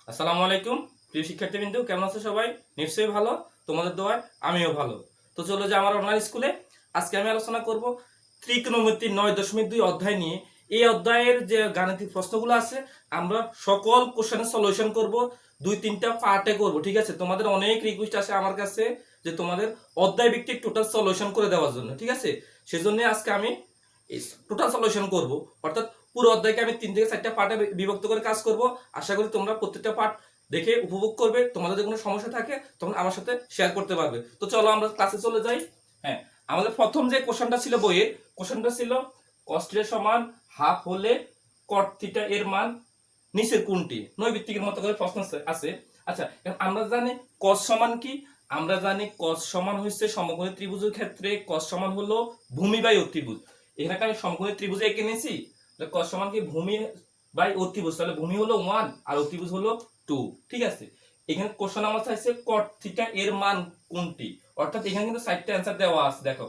আসসালামু আলাইকুম প্রিয় শিক্ষার্থীবৃন্দ, কেমন আছো সবাই? নিশ্চয়ই ভালো, তোমাদের দোয়ায় আমিও ভালো। তো চলো যে আমার অনলাইন স্কুলে আজকে আমি আলোচনা করব ত্রিকোণমিতির 9.2 অধ্যায় নিয়ে। এই অধ্যায়ের যে গাণিতিক প্রশ্নগুলো আছে আমরা সকল কোশ্চেনের সলিউশন করব, 2-3টা পার্টে করব, ঠিক আছে? তোমাদের অনেক রিকোয়েস্ট আসে আমার কাছে যে তোমাদের অধ্যায় ভিত্তিক টোটাল সলিউশন করে দেওয়ার জন্য, ঠিক আছে? সেজন্য আজকে আমি টোটাল সলিউশন করব, অর্থাৎ পুরো অধ্যায়কে আমি 3 থেকে 4টা পার্টে বিভক্ত করে কাজ করব। আশা করি তোমরা প্রত্যেকটা পার্ট দেখে উপভোগ করবে। তোমাদের যদি কোনো সমস্যা থাকে তখন আমার সাথে শেয়ার করতে পারবে। তো চলো আমরা ক্লাসে চলে যাই। হ্যাঁ, আমাদের প্রথম যে কোশ্চেনটা ছিল বইয়ের, কোশ্চেনটা ছিল cos θ সমান হাফ হলে cot θ এর মান নিচের কোনটি? নৈবিত্তিকের মতো করে প্রশ্ন আছে। আচ্ছা, আমরা জানি cos সমান কি? আমরা জানি cos সমান হচ্ছে সমকোণী ত্রিভুজের ক্ষেত্রে cos সমান হলো ভূমি বাই অতিভুজ। এখানে আমি সমকোণী ত্রিভুজে এঁকে নিয়েছি, cos সমান কি ভূমি বাই অতিভুজ, তাহলে ভূমি হলো 1 আর অতিভুজ হলো 2, ঠিক আছে? এখানে কোশ্চেন আমার চাইছে cot θ এর মান কোনটি, অর্থাৎ এখানে কিন্তু 4টা অ্যানসার দেওয়া আছে। দেখো,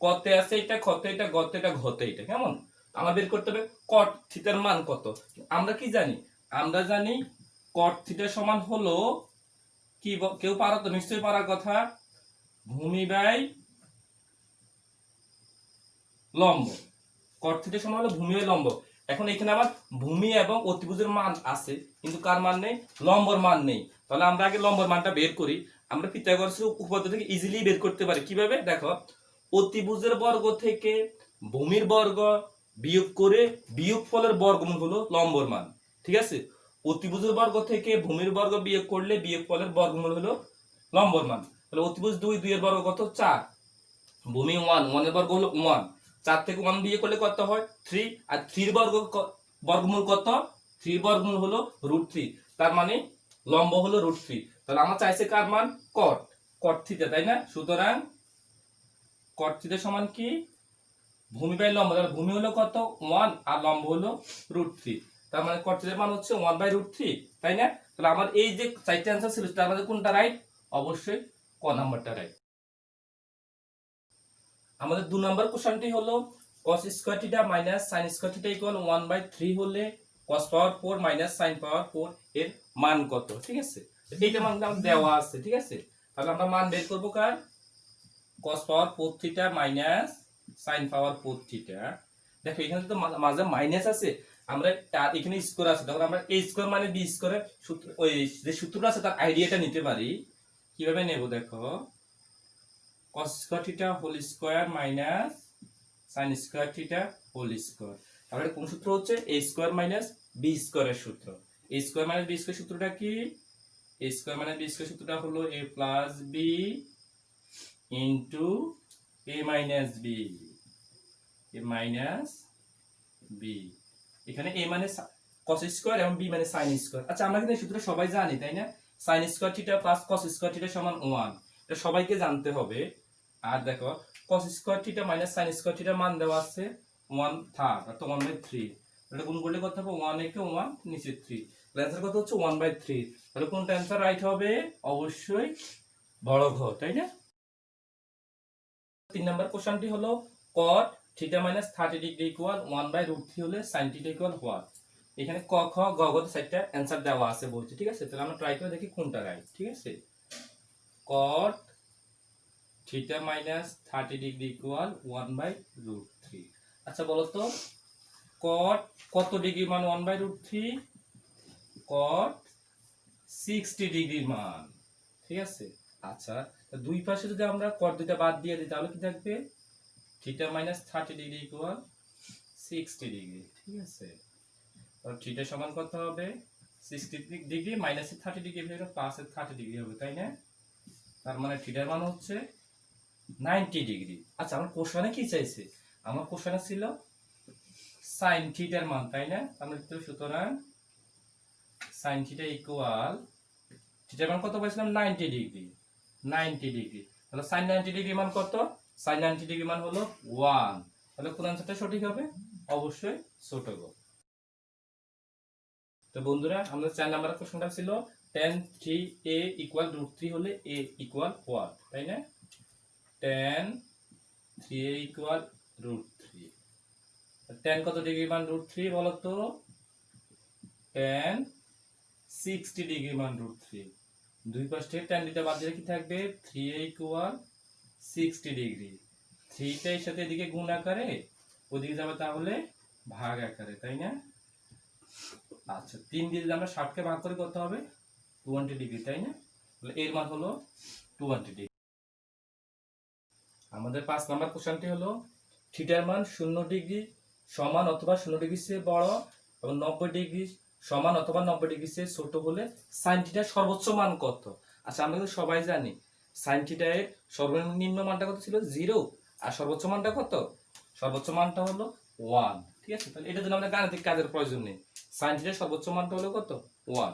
কতে আছে এটা, ক্ষতে এটা, গতে এটা, ঘতে এটা, কেমন? আমার বের করতে হবে cot θ এর মান কত। আমরা কি জানি? আমরা জানি cot θ সমান হলো কি, কেউ পারো তো? নিশ্চয়ই পারার কথা, ভূমি বাই লম্ব। cot θ সমান হলো ভূমি বাই লম্ব। এখন এখানে আমার ভূমি এবং অতিভুজের মান আছে, কিন্তু কার মান নেই? লম্বর মান নেই। তাহলে আমরা আগে লম্বর মানটা বের করি। আমরা পিথাগোরাসের উপপাদ্য থেকে ইজিলি বের করতে পারি। কিভাবে? দেখো, অতিভুজের বর্গ থেকে ভূমির বর্গ বিয়োগ করে বিয়োগফলের বর্গমূল হলো লম্বর মান, ঠিক আছে? অতিভুজের বর্গ থেকে ভূমির বর্গ বিয়োগ করলে বিয়োগফলের বর্গমূল হলো লম্বর মান। তাহলে অতিভুজ 2, 2 এর বর্গ কত? 4। ভূমি 1, 1 এর বর্গ হলো 1। 4 থেকে 1 বিয়োগ করলে কত হয়? 3। আর 3 এর বর্গমূল কত? 3 বর্গমূল হলো √3। তার মানে লম্ব হলো √3। তাহলে আমার চাইছে কার মান? cot θ, তাই না? সুতরাং cot θ সমান কি? ভূমি বাই লম্ব। তাহলে ভূমি হলো কত? 1 আর লম্ব হলো √3। তার মানে cot θ এর মান হচ্ছে 1 বাই √3, তাই না? তাহলে আমার এই যে 4টা অ্যানসার ছিল তার মধ্যে কোনটা রাইট? অবশ্যই ক নাম্বারটা রাইট। আমাদের 2 নম্বর কোশ্চেনটি হলো cos square theta minus sin square theta equal 1/3 হলে cos পাওয়ার 4 মাইনাস sin পাওয়ার 4 এর মান কত? ঠিক আছে, এইটা মান আমাদের দেওয়া আছে, ঠিক আছে? তাহলে আমরা মান বের করব কার? cos পাওয়ার 4 থিটা মাইনাস sin পাওয়ার 4 থিটা। দেখো এখানে তো মাঝে মাইনাস আছে, আমরা তার এখানে স্কয়ার আছে, তখন আমরা a স্কয়ার মানে b স্কয়ারের সূত্র, ওই যে সূত্রটা আছে তার আইডিয়াটা নিতে পারি। কিভাবে নেব? দেখো, cos square theta whole square minus sin square theta whole square. তাহলে কোন সূত্র হচ্ছে? a স্কয়ার মাইনাস b স্কয়ারের সূত্র। a square minus b square সূত্রটা কি? a square minus b square সূত্রটা হলো a plus b into a minus b, a minus b। এখানে a মানে cos স্কয়ার এবং b মানে sin স্কয়ার। আচ্ছা, আমরা কিন্তু এই সূত্রটা সবাই জানি, তাই না? sin square theta plus cos square theta সমান 1, এটা সবাইকে জানতে হবে। আর দেখো, cos square theta minus sin square থিটার মান দেওয়া আছে 1/3, অর্থাৎ 1/3। এটা গুণ করলে কত হবে? 1 একে 1, নিচে 3। তাহলে आंसर কত হচ্ছে? 1/3। তাহলে কোনটা आंसर রাইট হবে? অবশ্যই বড় ঘ, তাই না? 3 নাম্বার কোশ্চেনটি হলো cot theta minus 30 degree equal 1/√3 হলে sin থিটা ইকুয়াল হোয়াট? এখানে ক খ গ গ তে 4টা आंसर দেওয়া আছে বলছে, ঠিক আছে? তাহলে আমরা ট্রাই করে দেখি কোনটা রাইট, ঠিক আছে? cot theta minus 30 degree equal 1/√3। আচ্ছা বলো তো, cot কত ডিগ্রি মান 1/√3? cot 60 ডিগ্রির মান, ঠিক আছে? আচ্ছা, দুই পাশে যদি আমরা cot দুইটা বাদ দিয়ে দিই তাহলে কি থাকবে? Theta minus 30 degree equal 60 degree, ঠিক আছে? তাহলে থিটা সমান কত হবে? 60 degree minus 30 degree plus 30 degree হবে, তাই না? তার মানে থিটার মান হচ্ছে 90 ডিগ্রি। আচ্ছা, আমার কোশ্চেনে কি চাইছে? আমার কোশ্চেনে ছিল sin থিটার মান, তাই না? আমরা সুতরাং sin থিটা ইকুয়াল, থিটার মান কত পাইছিলাম? 90 ডিগ্রি। 90 ডিগ্রি, তাহলে sin 90 ডিগ্রি মান কত? sin 90 ডিগ্রি মান হলো 1। তাহলে কোন আনসারটা সঠিক হবে? অবশ্যই ছোট গ। তো বন্ধুরা, আমাদের 4 নাম্বার কোশ্চেনটা ছিল tan 3a ইকুয়াল √3 হলে a ইকুয়াল হোয়াট, তাই না? tan 3a equal √3। tan কত ডিগ্রি মান √3 বলো তো? tan 60 ডিগ্রি মান √3। দুই পাশ থেকে tan θ বাদ দিলে কি থাকবে 3a = 60 ডিগ্রি। 3টা এর সাথে এদিকে গুণ আকারে ওদিকে যাবে তাহলে ভাগ আকারে, তাই না? আচ্ছা 3 দিয়ে যদি আমরা 60 কে ভাগ করে কত হবে 20 ডিগ্রি, তাই না? তাহলে এর মান হলো 20 ডিগ্রি। আমাদের 5 নাম্বার কোশ্চেনটি হলো থিটার মান 0 ডিগ্রি সমান অথবা 0 ডিগ্রির চেয়ে বড় এবং 90 ডিগ্রি সমান অথবা 90 ডিগ্রির চেয়ে ছোট হলে sin থিটার সর্বোচ্চ মান কত? আচ্ছা আমরা কিন্তু সবাই জানি sin থিটার এর সর্বনিম্ন মানটা কত ছিল 0 আর সর্বোচ্চ মানটা কত? সর্বোচ্চ মানটা হলো 1। ঠিক আছে, তাহলে এটার জন্য আমাদের গাণিতিক কাজের প্রয়োজন নেই। sin থিটার সর্বোচ্চ মানটা হলো কত? 1।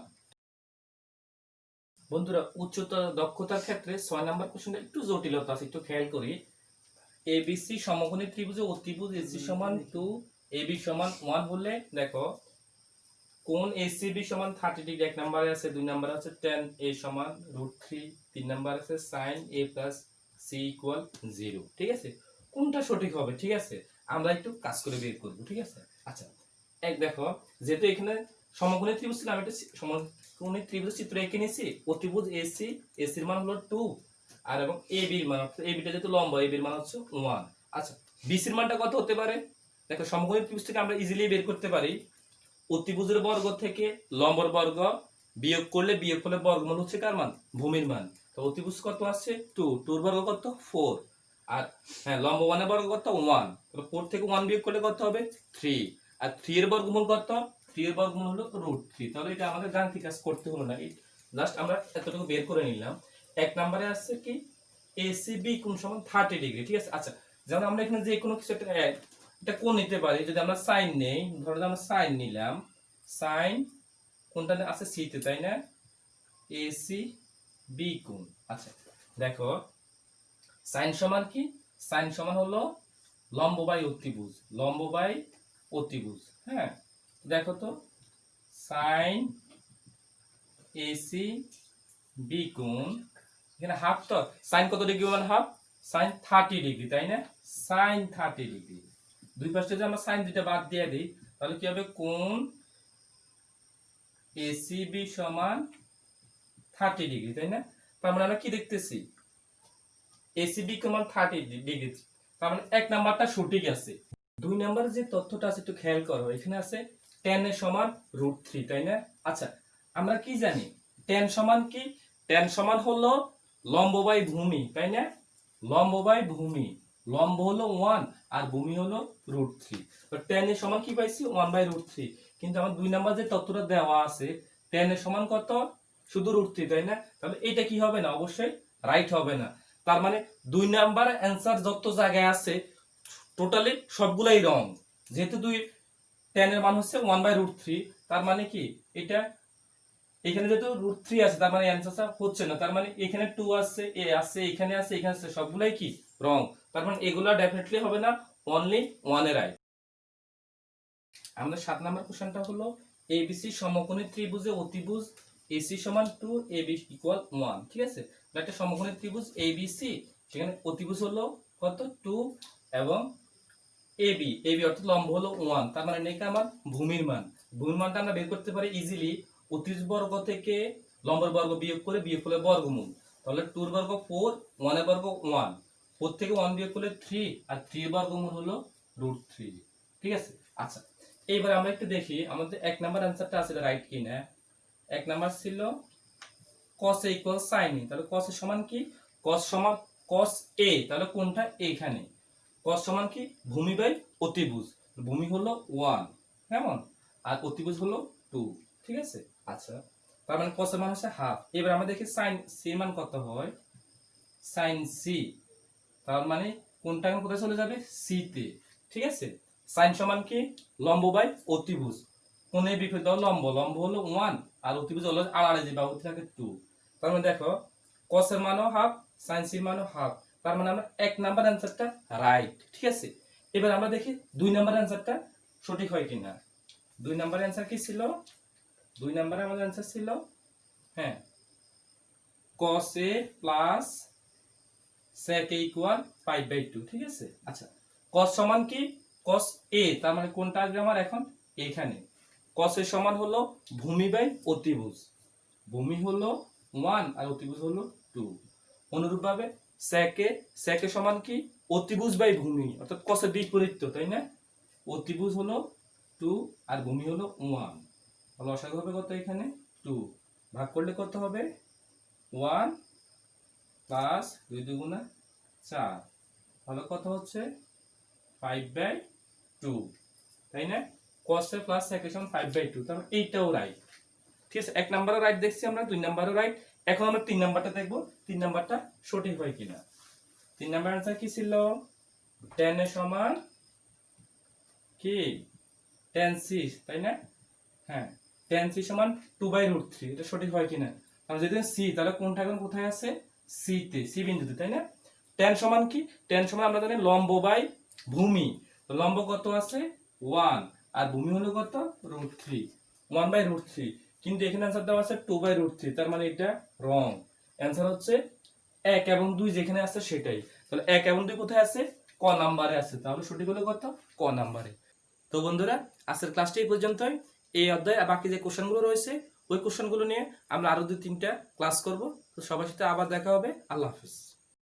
বন্ধুরা উচ্চতর দক্ষতার ক্ষেত্রে 6 নাম্বার কোশ্চেনটা একটু জটিলতা আছে, একটু খেয়াল করি। এবিসি সমকোণী ত্রিভুজে অতিভুজ এসি সমান 2 এবি সমান 1 হলে দেখো কোণ এসিবি সমান 30 ডিগ্রি এক নম্বরে আছে, দুই নম্বরে আছে tan a সমান √3, তিন নম্বরে আছে sin a + c = 0। ঠিক আছে, কোনটা সঠিক হবে? ঠিক আছে, আমরা একটু কাজ করে বের করব। ঠিক আছে, আচ্ছা এক দেখো যেহেতু এখানে সমকোণী ত্রিভুজ ছিল আমি একটা সমকোণী ত্রিভুজ চিত্র এঁকে নিয়েছি। অতিভুজ এসি, এসির মান হলো 2 আর এবং এবি এর মান অর্থাৎ এবিটা যেহেতু লম্ব এবি এর মান হচ্ছে 1। আচ্ছা বিসি এর মানটা কত হতে পারে? দেখো সমকোণী ত্রিভুজ থেকে আমরা ইজিলি বের করতে পারি অতিভুজের বর্গ থেকে লম্বর বর্গ বিয়োগ করলে বিয়োগফলের বর্গমূল হচ্ছে কার মান? ভূমির মান। তো অতিভুজ কত আছে 2, 2 এর বর্গ কত 4 আর হ্যাঁ লম্ব 1 এর বর্গ কত 1, তাহলে 4 থেকে 1 বিয়োগ করলে কত হবে 3 আর 3 এর বর্গমূল কত? 3 এর বর্গমূল হলো √3। তাহলে এটা আমাদের গাণিতিক কাজ করতে হলো না, জাস্ট আমরা এতটুকু বের করে নিলাম। এক নম্বরে আছে কি এসিবি কোণ সমান 30 ডিগ্রি। ঠিক আছে, আচ্ছা যেমন আমরা এখানে যে কোনো কিছু একটা এটা কোণ নিতে পারি। যদি আমরা sin নেই, ধরো আমরা sin নিলাম, sin কোণটা আছে সি তে, তাই না? এসি বি কোণ। আচ্ছা দেখো sin সমান কি? sin সমান হলো লম্ব বাই অতিভুজ, লম্ব বাই অতিভুজ। হ্যাঁ দেখো তো sin এসি বি কোণ এখানে হাফ, তো sin কত ডিগ্রি মান হাফ? sin 30 ডিগ্রি, তাই না? sin 30 degree. দুই পাশে যদি আমরা sin দুইটা বাদ দিয়ে দিই তাহলে কি হবে? কোণ এসিবি সমান 30 ডিগ্রি, তাই না? তার মানে আমরা কি দেখতেছি এসিবি সমান 30 ডিগ্রি, তার মানে এক নাম্বারটা সঠিক আছে। দুই নাম্বারে যে তথ্যটা আছে একটু খেয়াল করো, এখানে আছে tan এর সমান √3, তাই না? আচ্ছা আমরা কি জানি tan সমান কি? tan সমান হলো লম্ব বাই ভূমি, তাই না? লম্ব বাই ভূমি, লম্ব হলো 1 আর ভূমি হলো √3। তো tan এর সমান কি পাইছি 1/√3, কিন্তু আমার দুই নাম্বার যে তথ্যটা দেওয়া আছে tan এর সমান কত? শুধু √3, তাই না? তাহলে এটা কি হবে না? অবশ্যই রাইট হবে না। তার মানে দুই নাম্বার অ্যানসার যত জায়গায় আছে টোটালি সবগুলাই রং। যেহেতু tan এর মান হচ্ছে 1/√3, তার মানে কি এটা এখানে যেহেতু √3 আছে তার মানে অ্যানসারটা হচ্ছে না। তার মানে এখানে 2 আছে, এ আছে, এখানে আছে, এখানে আছে, সবগুলাই কি রং। তার মানে এগুলা ডেফিনেটলি হবে না, অনলি 1 এর রাইট। আমাদের 7 নাম্বার কোশ্চেনটা হলো এবিসি সমকোণী ত্রিভুজে অতিভুজ এসি সমান 2 এবি = 1। ঠিক আছে, একটা সমকোণী ত্রিভুজ এবিসি, সেখানে অতিভুজ হলো কত 2 এবং এবি, এবি অর্থাৎ লম্ব হলো 1। তার মানে নেই আমার ভূমির মান। ভূমির মানটা আমরা বের করতে পারি ইজিলি অতিভুজ বর্গ থেকে লম্বের বর্গ বিয়োগ করে বিয়োগফলের বর্গমূল। তাহলে 2 এর বর্গ 4, 1 এর বর্গ 1, 4 থেকে 1 বিয়োগ করলে 3 আর 3 এর বর্গমূল হলো √3। ঠিক আছে, আচ্ছা এইবার আমরা একটু দেখি আমাদের এক নাম্বার অ্যানসারটা আছে রাইট কিনা। এক নাম্বার ছিল cos a = sin a, তাহলে cos এর সমান কি? cos সমান cos a, তাহলে কোনটা? এইখানে cos সমান কি? ভূমি বাই অতিভুজ, ভূমি হলো 1 কেমন আর অতিভুজ হলো 2। ঠিক আছে, আচ্ছা তার মানে cos এর মান হচ্ছে হাফ। এবার আমরা দেখি sin c এর মান কত হয়। sin c, তার মানে কোনটা এখন কোথায় চলে যাবে? c তে। ঠিক আছে, sin সমান কি? লম্ব বাই অতিভুজ, কোণে বিপরীত লম্ব, লম্ব হলো 1 আর অতিভুজ হলো আড়াআড়ি যে বাহু থাকে 2। তার মানে দেখো cos এর মানও হাফ, sin c এর মানও হাফ। তার মানে আমরা এক নাম্বার অ্যানসারটা রাইট। ঠিক আছে, এবার আমরা দেখি দুই নাম্বার অ্যানসারটা সঠিক হয় কিনা। দুই নাম্বার অ্যানসার কি ছিল? দুই নাম্বারে আমাদের অ্যানসার ছিল হ্যাঁ cos a plus sec a = 5/2। ঠিক আছে, আচ্ছা cos সমান কি? cos a, তার মানে কোনটা আসবে আমার এখন? এখানে কসের সমান হলো ভূমি বাই অতিভুজ। ভূমি হলো 1 আর অতিভুজ হলো 2। অনুরূপভাবে সেকে সমান কি অতিভুজ বাই ভূমি, অর্থাৎ কসের বিপরীত, তাই না? অতিভুজ হলো 2 আর ভূমি হলো 1। তাহলে লসাগু হবে কত এখানে 2, ভাগ করলে কত হবে 1 প্লাস 2 দুগুণা 4, তাহলে কত হচ্ছে 5/2, তাই না? cos প্লাস sec সমান 5/2, তাহলে এইটাও রাইট। ঠিক আছে, 1 নাম্বারও রাইট দেখছি আমরা, 2 নাম্বারও রাইট। এখন আমরা 3 নাম্বারটা দেখব, 3 নাম্বারটা সঠিক হয় কিনা। 3 নাম্বার आंसर কি ছিল? tan এর সমান কি tan c, তাই না? হ্যাঁ, tan c সমান 2/√3, এটা সঠিক হয় কিনা? কারণ যদি c, তাহলে কোনটা এখন কোথায় আছে? c তে, c বিন্দুতে, তাই না? tan সমান কি? tan সমান আমরা জানি লম্ব বাই ভূমি। তো লম্ব কত আছে 1 আর ভূমি হলো কত √3, 1/√3। কিন্তু এখানে आंसर দেওয়া আছে 2/√3, তার মানে এটা রং। आंसर হচ্ছে 1 এবং 2 যেখানে আছে সেটাই। তাহলে 1 এবং 2 কোথায় আছে? ক নাম্বারে আছে। তাহলে সঠিক হলো কত? ক নাম্বারে। তো বন্ধুরা, আজকের ক্লাসটি এই পর্যন্তই। এই অধ্যায়ে বাকি যে কোশ্চেনগুলো রয়েছে ওই কোশ্চেনগুলো নিয়ে আমরা আরো 2-3টা ক্লাস করব। তো সবার সাথে আবার দেখা হবে। আল্লাহ হাফেজ।